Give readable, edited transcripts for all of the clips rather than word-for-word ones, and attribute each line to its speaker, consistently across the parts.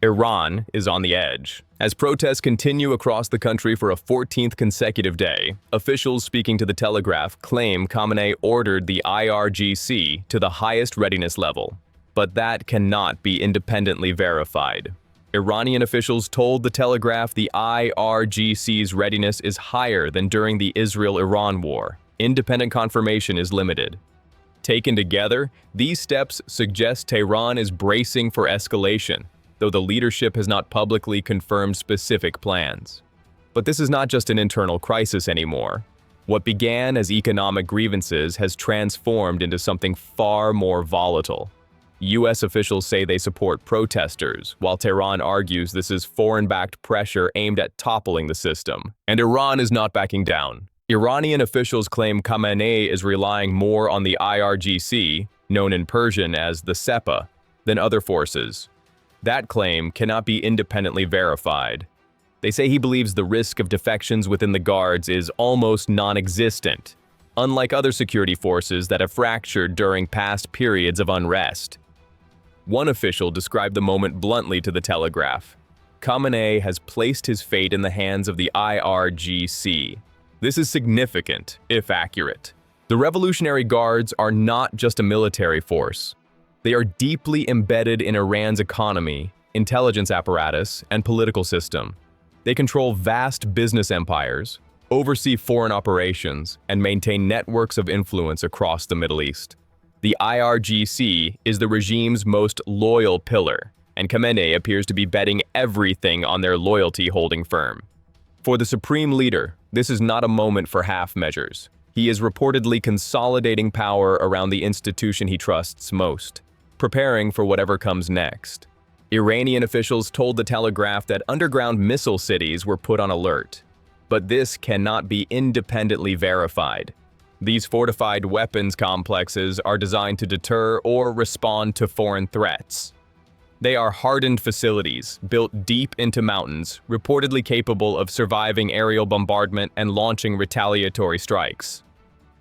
Speaker 1: Iran is on the edge. As protests continue across the country for a 14th consecutive day, officials speaking to the Telegraph claim Khamenei ordered the IRGC to the highest readiness level. But that cannot be independently verified. Iranian officials told the Telegraph the IRGC's readiness is higher than during the Israel-Iran war. Independent confirmation is limited. Taken together, these steps suggest Tehran is bracing for escalation, though the leadership has not publicly confirmed specific plans. But this is not just an internal crisis anymore. What began as economic grievances has transformed into something far more volatile. U.S. officials say they support protesters, while Tehran argues this is foreign-backed pressure aimed at toppling the system. And Iran is not backing down. Iranian officials claim Khamenei is relying more on the IRGC, known in Persian as the Sepa, than other forces. That claim cannot be independently verified. They say he believes the risk of defections within the guards is almost non-existent, unlike other security forces that have fractured during past periods of unrest. One official described the moment bluntly to the Telegraph. Khamenei has placed his fate in the hands of the IRGC. This is significant, if accurate. The Revolutionary Guards are not just a military force. They are deeply embedded in Iran's economy, intelligence apparatus, and political system. They control vast business empires, oversee foreign operations, and maintain networks of influence across the Middle East. The IRGC is the regime's most loyal pillar, and Khamenei appears to be betting everything on their loyalty holding firm. For the supreme leader, this is not a moment for half measures. He is reportedly consolidating power around the institution he trusts most, preparing for whatever comes next. Iranian officials told the Telegraph that underground missile cities were put on alert, but this cannot be independently verified. These fortified weapons complexes are designed to deter or respond to foreign threats. They are hardened facilities built deep into mountains, reportedly capable of surviving aerial bombardment and launching retaliatory strikes.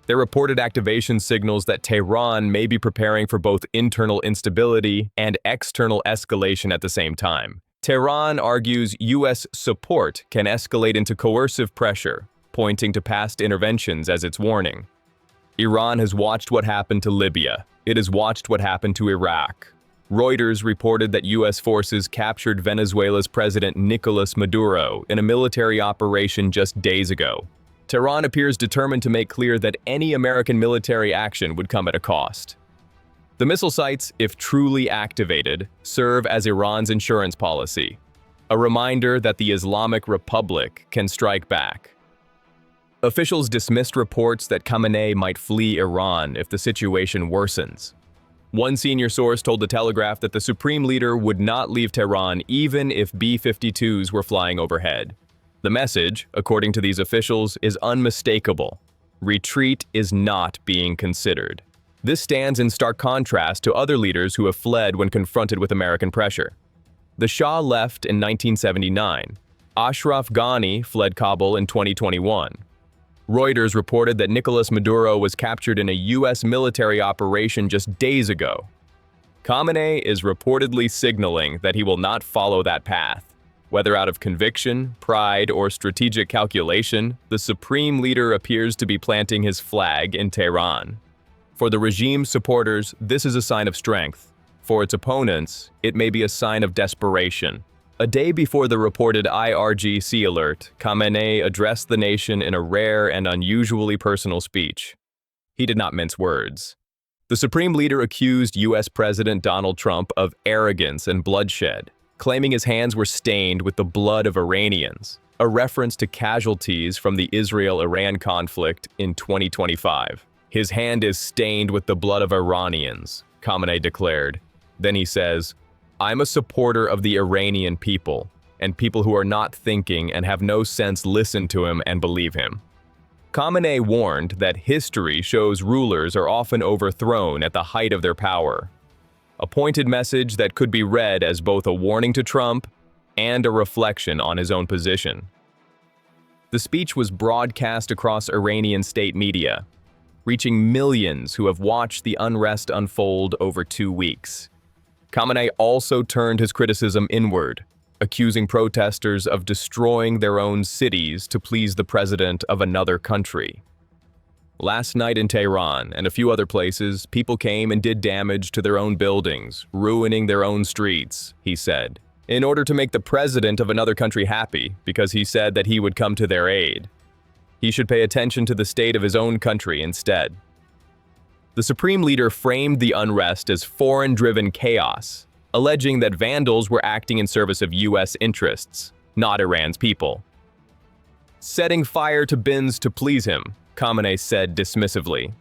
Speaker 1: Their reported activation signals that Tehran may be preparing for both internal instability and external escalation at the same time. Tehran argues U.S. support can escalate into coercive pressure, pointing to past interventions as its warning. Iran has watched what happened to Libya. It has watched what happened to Iraq. Reuters reported that U.S. forces captured Venezuela's President Nicolas Maduro in a military operation just days ago. Tehran appears determined to make clear that any American military action would come at a cost. The missile sites, if truly activated, serve as Iran's insurance policy, a reminder that the Islamic Republic can strike back. Officials dismissed reports that Khamenei might flee Iran if the situation worsens. One senior source told the Telegraph that the supreme leader would not leave Tehran even if B-52s were flying overhead. The message, according to these officials, is unmistakable. Retreat is not being considered. This stands in stark contrast to other leaders who have fled when confronted with American pressure. The Shah left in 1979. Ashraf Ghani fled Kabul in 2021. Reuters reported that Nicolas Maduro was captured in a U.S. military operation just days ago. Khamenei is reportedly signaling that he will not follow that path. Whether out of conviction, pride, or strategic calculation, the supreme leader appears to be planting his flag in Tehran. For the regime's supporters, this is a sign of strength. For its opponents, it may be a sign of desperation. A day before the reported IRGC alert, Khamenei addressed the nation in a rare and unusually personal speech. He did not mince words. The supreme leader accused U.S. President Donald Trump of arrogance and bloodshed, claiming his hands were stained with the blood of Iranians, a reference to casualties from the Israel-Iran conflict in 2025. His hand is stained with the blood of Iranians, Khamenei declared. Then he says, "I'm a supporter of the Iranian people, and people who are not thinking and have no sense listen to him and believe him." Khamenei warned that history shows rulers are often overthrown at the height of their power. A pointed message that could be read as both a warning to Trump and a reflection on his own position. The speech was broadcast across Iranian state media, reaching millions who have watched the unrest unfold over 2 weeks. Khamenei also turned his criticism inward, accusing protesters of destroying their own cities to please the president of another country. Last night in Tehran and a few other places, people came and did damage to their own buildings, ruining their own streets, he said, in order to make the president of another country happy because he said that he would come to their aid. He should pay attention to the state of his own country instead. The supreme leader framed the unrest as foreign-driven chaos, alleging that vandals were acting in service of U.S. interests, not Iran's people. Setting fire to bins to please him, Khamenei said dismissively.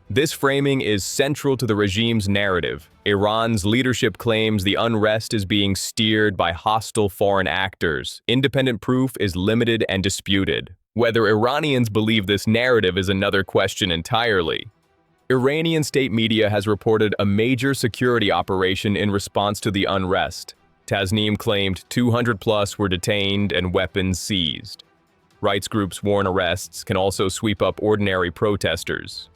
Speaker 1: This framing is central to the regime's narrative. Iran's leadership claims the unrest is being steered by hostile foreign actors. Independent proof is limited and disputed. Whether Iranians believe this narrative is another question entirely. Iranian state media has reported a major security operation in response to the unrest. Tasnim claimed 200+ were detained and weapons seized. Rights groups warn arrests can also sweep up ordinary protesters.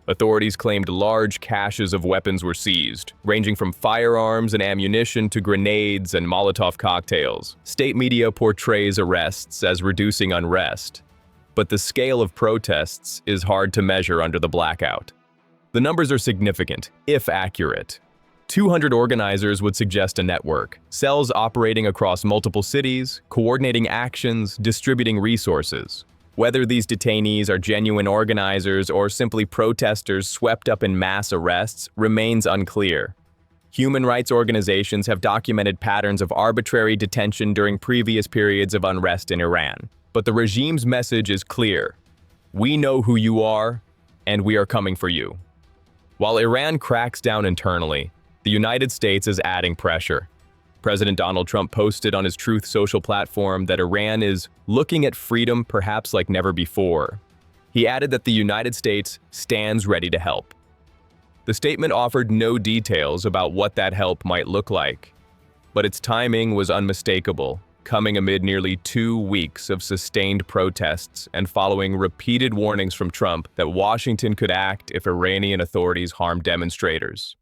Speaker 1: Authorities claimed large caches of weapons were seized, ranging from firearms and ammunition to grenades and Molotov cocktails. State media portrays arrests as reducing unrest, but the scale of protests is hard to measure under the blackout. The numbers are significant, if accurate. 200 organizers would suggest a network, cells operating across multiple cities, coordinating actions, distributing resources. Whether these detainees are genuine organizers or simply protesters swept up in mass arrests remains unclear. Human rights organizations have documented patterns of arbitrary detention during previous periods of unrest in Iran. But the regime's message is clear. We know who you are, and we are coming for you. While Iran cracks down internally, the United States is adding pressure. President Donald Trump posted on his Truth Social platform that Iran is looking at freedom perhaps like never before. He added that the United States stands ready to help. The statement offered no details about what that help might look like, but its timing was unmistakable, coming amid nearly 2 weeks of sustained protests and following repeated warnings from Trump that Washington could act if Iranian authorities harmed demonstrators.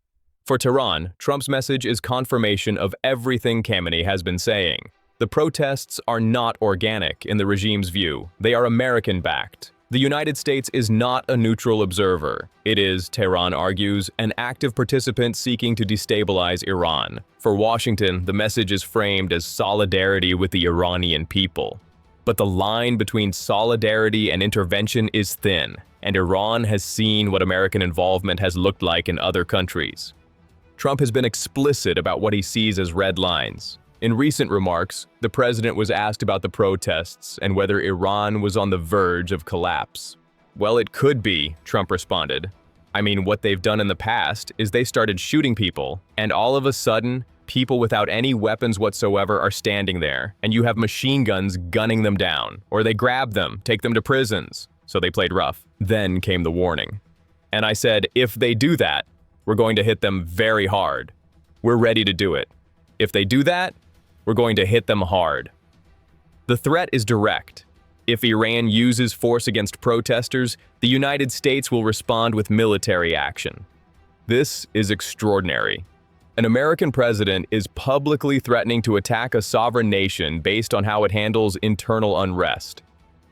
Speaker 1: For Tehran, Trump's message is confirmation of everything Khamenei has been saying. The protests are not organic in the regime's view. They are American-backed. The United States is not a neutral observer. It is, Tehran argues, an active participant seeking to destabilize Iran. For Washington, the message is framed as solidarity with the Iranian people. But the line between solidarity and intervention is thin, and Iran has seen what American involvement has looked like in other countries. Trump has been explicit about what he sees as red lines. In recent remarks, the president was asked about the protests and whether Iran was on the verge of collapse. Well, it could be, Trump responded. I mean, what they've done in the past is they started shooting people, and all of a sudden, people without any weapons whatsoever are standing there, and you have machine guns gunning them down, or they grab them, take them to prisons. So they played rough. Then came the warning. And I said, if they do that, we're going to hit them very hard. We're ready to do it. If they do that, we're going to hit them hard. The threat is direct. If Iran uses force against protesters, the United States will respond with military action. This is extraordinary. An American president is publicly threatening to attack a sovereign nation based on how it handles internal unrest.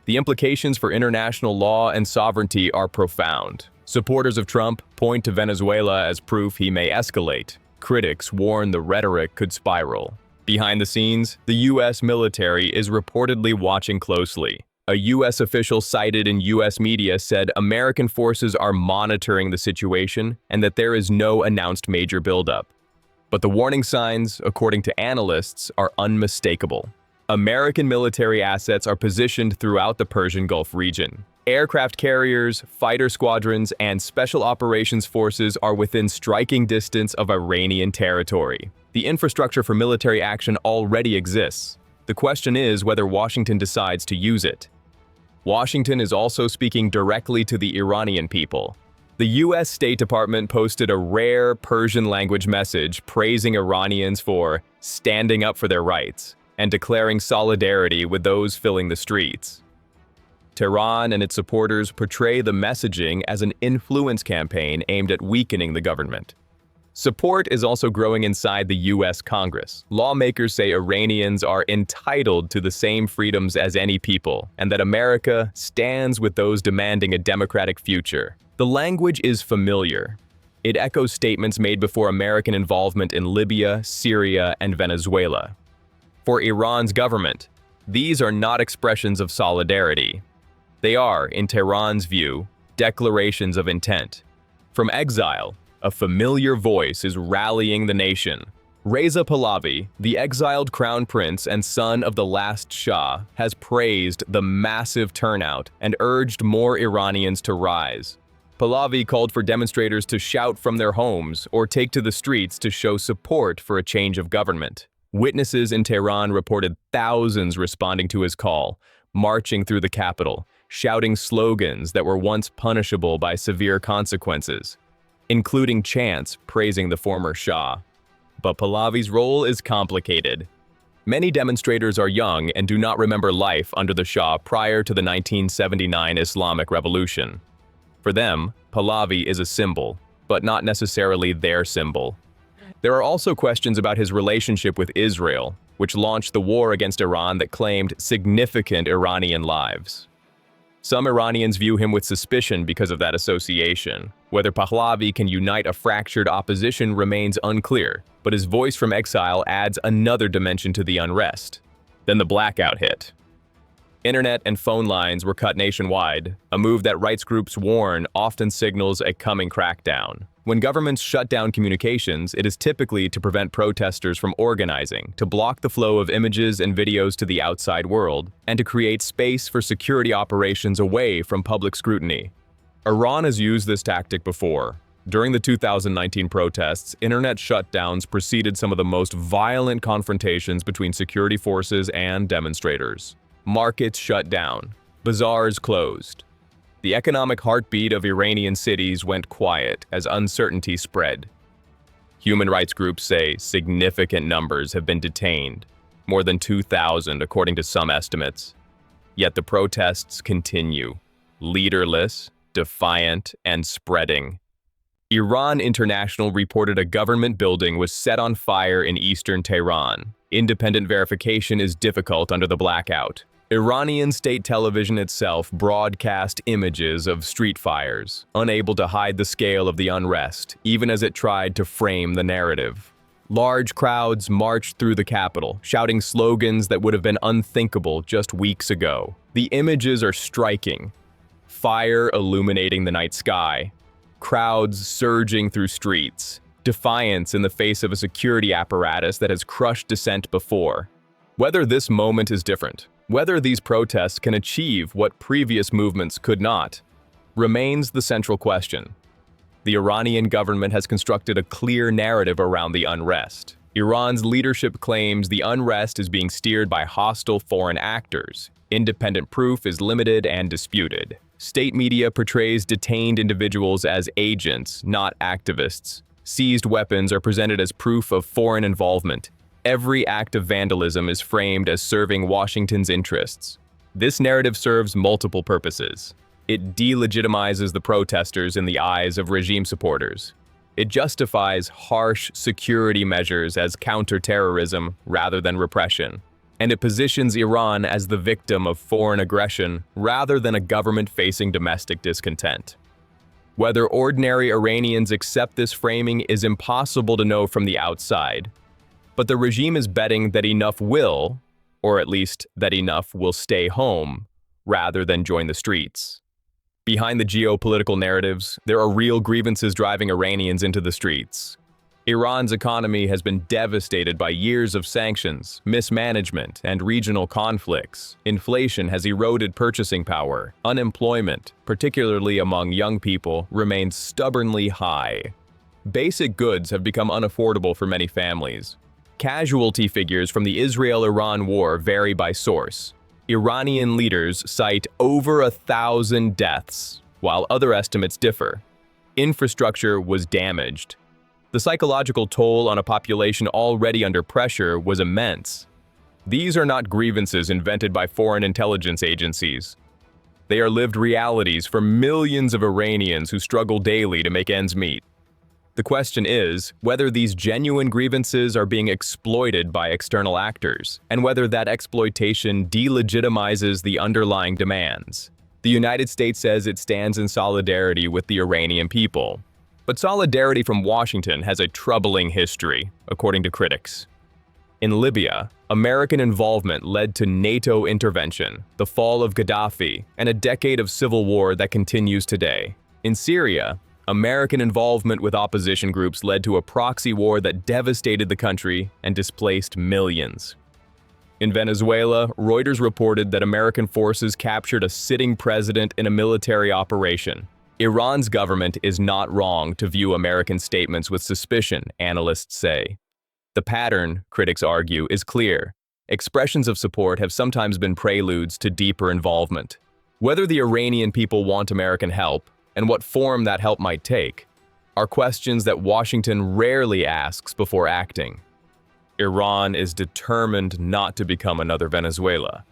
Speaker 1: The implications for international law and sovereignty are profound. Supporters of Trump point to Venezuela as proof he may escalate. Critics warn the rhetoric could spiral. Behind the scenes, the U.S. military is reportedly watching closely. A U.S. official cited in U.S. media said American forces are monitoring the situation and that there is no announced major buildup. But the warning signs, according to analysts, are unmistakable. American military assets are positioned throughout the Persian Gulf region. Aircraft carriers, fighter squadrons, and special operations forces are within striking distance of Iranian territory. The infrastructure for military action already exists. The question is whether Washington decides to use it. Washington is also speaking directly to the Iranian people. The U.S. State Department posted a rare Persian-language message praising Iranians for standing up for their rights and declaring solidarity with those filling the streets. Tehran and its supporters portray the messaging as an influence campaign aimed at weakening the government. Support is also growing inside the U.S. Congress. Lawmakers say Iranians are entitled to the same freedoms as any people, and that America stands with those demanding a democratic future. The language is familiar. It echoes statements made before American involvement in Libya, Syria, and Venezuela. For Iran's government, these are not expressions of solidarity. They are, in Tehran's view, declarations of intent. From exile, a familiar voice is rallying the nation. Reza Pahlavi, the exiled crown prince and son of the last Shah, has praised the massive turnout and urged more Iranians to rise. Pahlavi called for demonstrators to shout from their homes or take to the streets to show support for a change of government. Witnesses in Tehran reported thousands responding to his call, marching through the capital, shouting slogans that were once punishable by severe consequences, including chants praising the former Shah. But Pahlavi's role is complicated. Many demonstrators are young and do not remember life under the Shah prior to the 1979 Islamic Revolution. For them, Pahlavi is a symbol, but not necessarily their symbol. There are also questions about his relationship with Israel, which launched the war against Iran that claimed significant Iranian lives. Some Iranians view him with suspicion because of that association. Whether Pahlavi can unite a fractured opposition remains unclear, but his voice from exile adds another dimension to the unrest. Then the blackout hit. Internet and phone lines were cut nationwide, a move that rights groups warn often signals a coming crackdown. When governments shut down communications, it is typically to prevent protesters from organizing, to block the flow of images and videos to the outside world, and to create space for security operations away from public scrutiny. Iran has used this tactic before. During the 2019 protests, internet shutdowns preceded some of the most violent confrontations between security forces and demonstrators. Markets shut down. Bazaars closed. The economic heartbeat of Iranian cities went quiet as uncertainty spread. Human rights groups say significant numbers have been detained, more than 2,000 according to some estimates. Yet the protests continue, leaderless, defiant, and spreading. Iran International reported a government building was set on fire in eastern Tehran. Independent verification is difficult under the blackout. Iranian state television itself broadcast images of street fires, unable to hide the scale of the unrest, even as it tried to frame the narrative. Large crowds marched through the capital, shouting slogans that would have been unthinkable just weeks ago. The images are striking. Fire illuminating the night sky, crowds surging through streets, defiance in the face of a security apparatus that has crushed dissent before. Whether this moment is different, whether these protests can achieve what previous movements could not, remains the central question. The Iranian government has constructed a clear narrative around the unrest. Iran's leadership claims the unrest is being steered by hostile foreign actors. Independent proof is limited and disputed. State media portrays detained individuals as agents, not activists. Seized weapons are presented as proof of foreign involvement. Every act of vandalism is framed as serving Washington's interests. This narrative serves multiple purposes. It delegitimizes the protesters in the eyes of regime supporters. It justifies harsh security measures as counterterrorism rather than repression. And it positions Iran as the victim of foreign aggression rather than a government facing domestic discontent. Whether ordinary Iranians accept this framing is impossible to know from the outside. But the regime is betting that enough will, or at least that enough will stay home, rather than join the streets. Behind the geopolitical narratives, there are real grievances driving Iranians into the streets. Iran's economy has been devastated by years of sanctions, mismanagement, and regional conflicts. Inflation has eroded purchasing power. Unemployment, particularly among young people, remains stubbornly high. Basic goods have become unaffordable for many families. Casualty figures from the Israel-Iran war vary by source. Iranian leaders cite over 1,000 deaths, while other estimates differ. Infrastructure was damaged. The psychological toll on a population already under pressure was immense. These are not grievances invented by foreign intelligence agencies. They are lived realities for millions of Iranians who struggle daily to make ends meet. The question is whether these genuine grievances are being exploited by external actors, and whether that exploitation delegitimizes the underlying demands. The United States says it stands in solidarity with the Iranian people. But solidarity from Washington has a troubling history, according to critics. In Libya, American involvement led to NATO intervention, the fall of Gaddafi, and a decade of civil war that continues today. In Syria, American involvement with opposition groups led to a proxy war that devastated the country and displaced millions. In Venezuela, Reuters reported that American forces captured a sitting president in a military operation. Iran's government is not wrong to view American statements with suspicion, analysts say. The pattern, critics argue, is clear. Expressions of support have sometimes been preludes to deeper involvement. Whether the Iranian people want American help, and what form that help might take, are questions that Washington rarely asks before acting. Iran is determined not to become another Venezuela.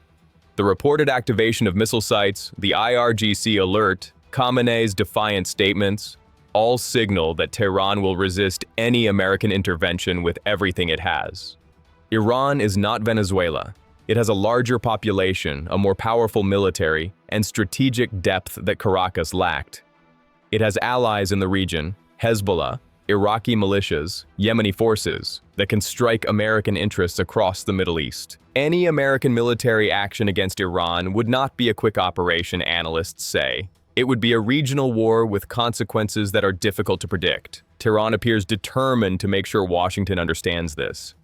Speaker 1: The reported activation of missile sites, the IRGC alert, Khamenei's defiant statements, all signal that Tehran will resist any American intervention with everything it has. Iran is not Venezuela. It has a larger population, a more powerful military, and strategic depth that Caracas lacked. It has allies in the region, Hezbollah, Iraqi militias, Yemeni forces, that can strike American interests across the Middle East. Any American military action against Iran would not be a quick operation, analysts say. It would be a regional war with consequences that are difficult to predict. Tehran appears determined to make sure Washington understands this.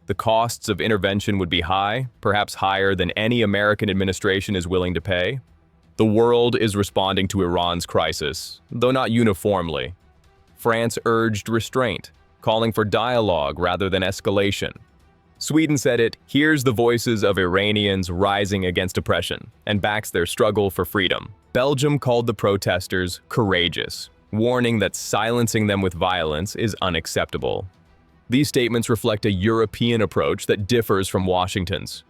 Speaker 1: The costs of intervention would be high, perhaps higher than any American administration is willing to pay. The world is responding to Iran's crisis, though not uniformly. France urged restraint, calling for dialogue rather than escalation. Sweden said it hears the voices of Iranians rising against oppression and backs their struggle for freedom. Belgium called the protesters courageous, warning that silencing them with violence is unacceptable. These statements reflect a European approach that differs from Washington's.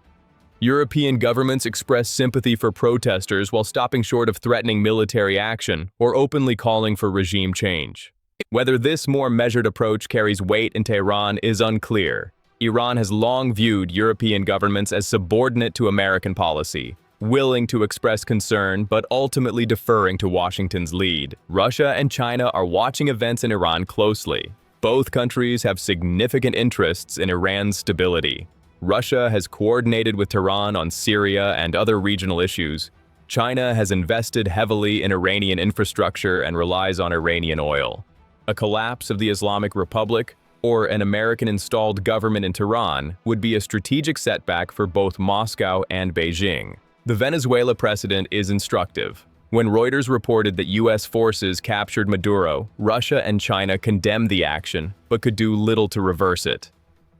Speaker 1: European governments express sympathy for protesters while stopping short of threatening military action or openly calling for regime change. Whether this more measured approach carries weight in Tehran is unclear. Iran has long viewed European governments as subordinate to American policy, willing to express concern but ultimately deferring to Washington's lead. Russia and China are watching events in Iran closely. Both countries have significant interests in Iran's stability. Russia has coordinated with Tehran on Syria and other regional issues. China has invested heavily in Iranian infrastructure and relies on Iranian oil. A collapse of the Islamic Republic or an American-installed government in Tehran would be a strategic setback for both Moscow and Beijing. The Venezuela precedent is instructive. When Reuters reported that U.S. forces captured Maduro, Russia and China condemned the action, but could do little to reverse it.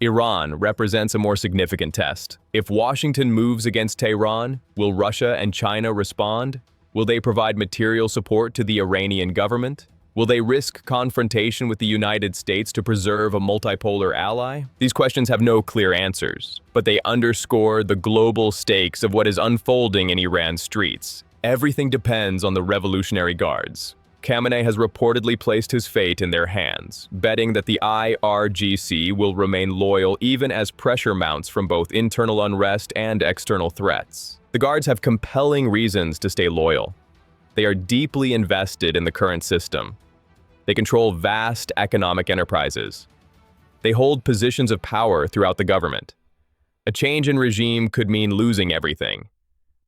Speaker 1: Iran represents a more significant test. If Washington moves against Tehran, will Russia and China respond? Will they provide material support to the Iranian government? Will they risk confrontation with the United States to preserve a multipolar ally? These questions have no clear answers, but they underscore the global stakes of what is unfolding in Iran's streets. Everything depends on the Revolutionary Guards. Khamenei has reportedly placed his fate in their hands, betting that the IRGC will remain loyal even as pressure mounts from both internal unrest and external threats. The Guards have compelling reasons to stay loyal. They are deeply invested in the current system. They control vast economic enterprises. They hold positions of power throughout the government. A change in regime could mean losing everything.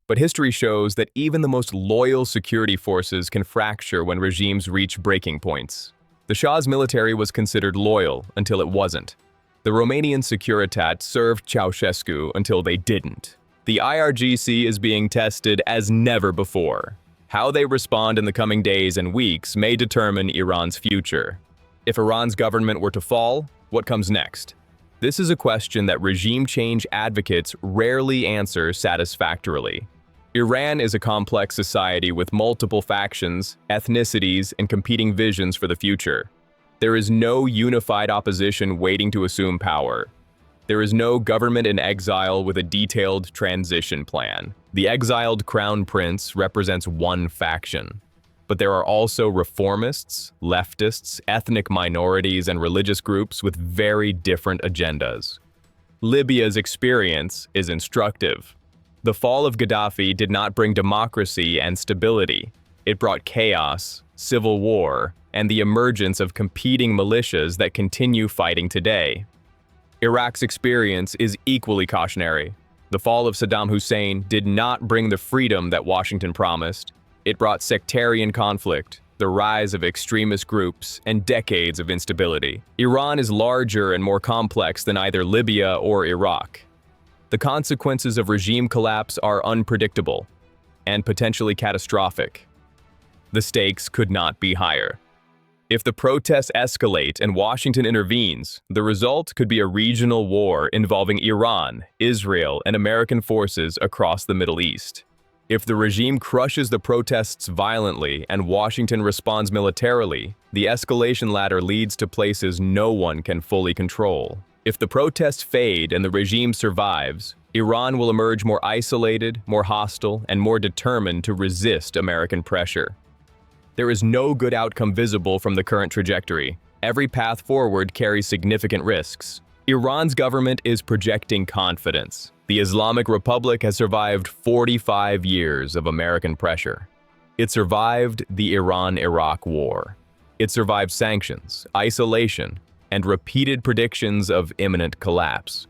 Speaker 1: But history shows that even the most loyal security forces can fracture when regimes reach breaking points. The Shah's military was considered loyal until it wasn't. The Romanian Securitate served Ceausescu until they didn't. The IRGC is being tested as never before. How they respond in the coming days and weeks may determine Iran's future. If Iran's government were to fall, what comes next? This is a question that regime change advocates rarely answer satisfactorily. Iran is a complex society with multiple factions, ethnicities, and competing visions for the future. There is no unified opposition waiting to assume power. There is no government in exile with a detailed transition plan. The exiled crown prince represents one faction. But but there are also reformists, leftists, ethnic minorities, and religious groups with very different agendas. Libya's experience is instructive. The fall of Gaddafi did not bring democracy and stability. It brought chaos, civil war, and the emergence of competing militias that continue fighting today. Iraq's experience is equally cautionary. The fall of Saddam Hussein did not bring the freedom that Washington promised. It brought sectarian conflict, the rise of extremist groups, and decades of instability. Iran is larger and more complex than either Libya or Iraq. The consequences of regime collapse are unpredictable and potentially catastrophic. The stakes could not be higher. If the protests escalate and Washington intervenes, the result could be a regional war involving Iran, Israel, and American forces across the Middle East. If the regime crushes the protests violently and Washington responds militarily, the escalation ladder leads to places no one can fully control. If the protests fade and the regime survives, Iran will emerge more isolated, more hostile, and more determined to resist American pressure. There is no good outcome visible from the current trajectory. Every path forward carries significant risks. Iran's government is projecting confidence. The Islamic Republic has survived 45 years of American pressure. It survived the Iran-Iraq War. It survived sanctions, isolation, and repeated predictions of imminent collapse.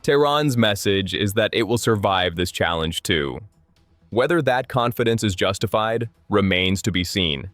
Speaker 1: Tehran's message is that it will survive this challenge too. Whether that confidence is justified remains to be seen.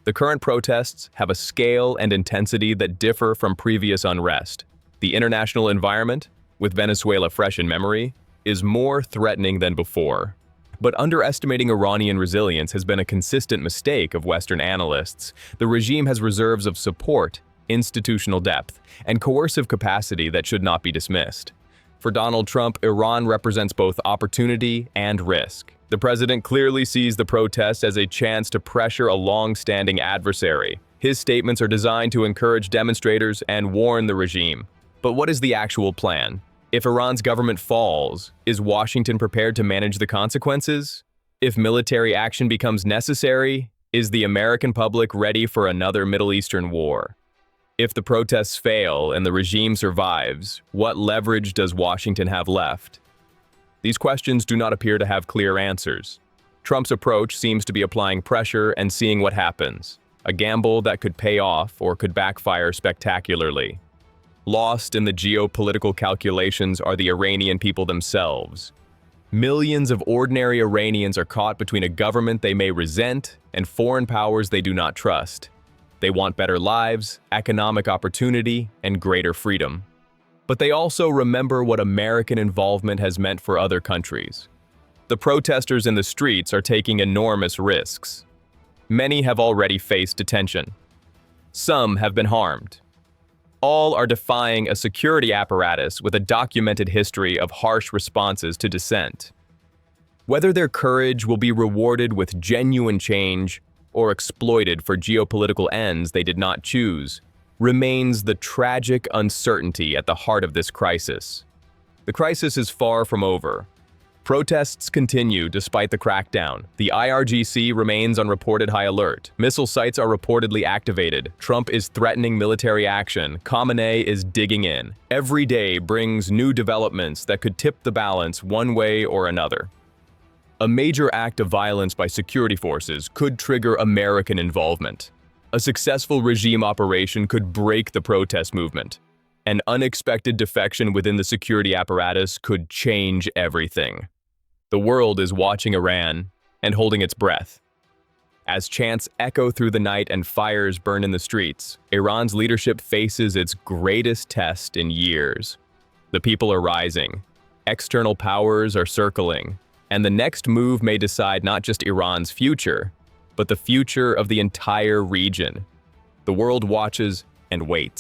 Speaker 1: The current protests have a scale and intensity that differ from previous unrest. The international environment, with Venezuela fresh in memory, is more threatening than before. But underestimating Iranian resilience has been a consistent mistake of Western analysts. The regime has reserves of support, institutional depth, and coercive capacity that should not be dismissed. For Donald Trump, Iran represents both opportunity and risk. The president clearly sees the protests as a chance to pressure a long-standing adversary. His statements are designed to encourage demonstrators and warn the regime. But what is the actual plan? If Iran's government falls, is Washington prepared to manage the consequences? If military action becomes necessary, is the American public ready for another Middle Eastern war? If the protests fail and the regime survives, what leverage does Washington have left? These questions do not appear to have clear answers. Trump's approach seems to be applying pressure and seeing what happens, a gamble that could pay off or could backfire spectacularly. Lost in the geopolitical calculations are the Iranian people themselves. Millions of ordinary Iranians are caught between a government they may resent and foreign powers they do not trust. They want better lives, economic opportunity, and greater freedom. But they also remember what American involvement has meant for other countries. The protesters in the streets are taking enormous risks. Many have already faced detention. Some have been harmed. All are defying a security apparatus with a documented history of harsh responses to dissent. Whether their courage will be rewarded with genuine change or exploited for geopolitical ends they did not choose, remains the tragic uncertainty at the heart of this crisis. The crisis is far from over. Protests continue despite the crackdown. The IRGC remains on reported high alert. Missile sites are reportedly activated. Trump is threatening military action. Khamenei is digging in. Every day brings new developments that could tip the balance one way or another. A major act of violence by security forces could trigger American involvement. A successful regime operation could break the protest movement. An unexpected defection within the security apparatus could change everything. The world is watching Iran and holding its breath. As chants echo through the night and fires burn in the streets, Iran's leadership faces its greatest test in years. The people are rising. External powers are circling. And the next move may decide not just Iran's future, but the future of the entire region. The world watches and waits.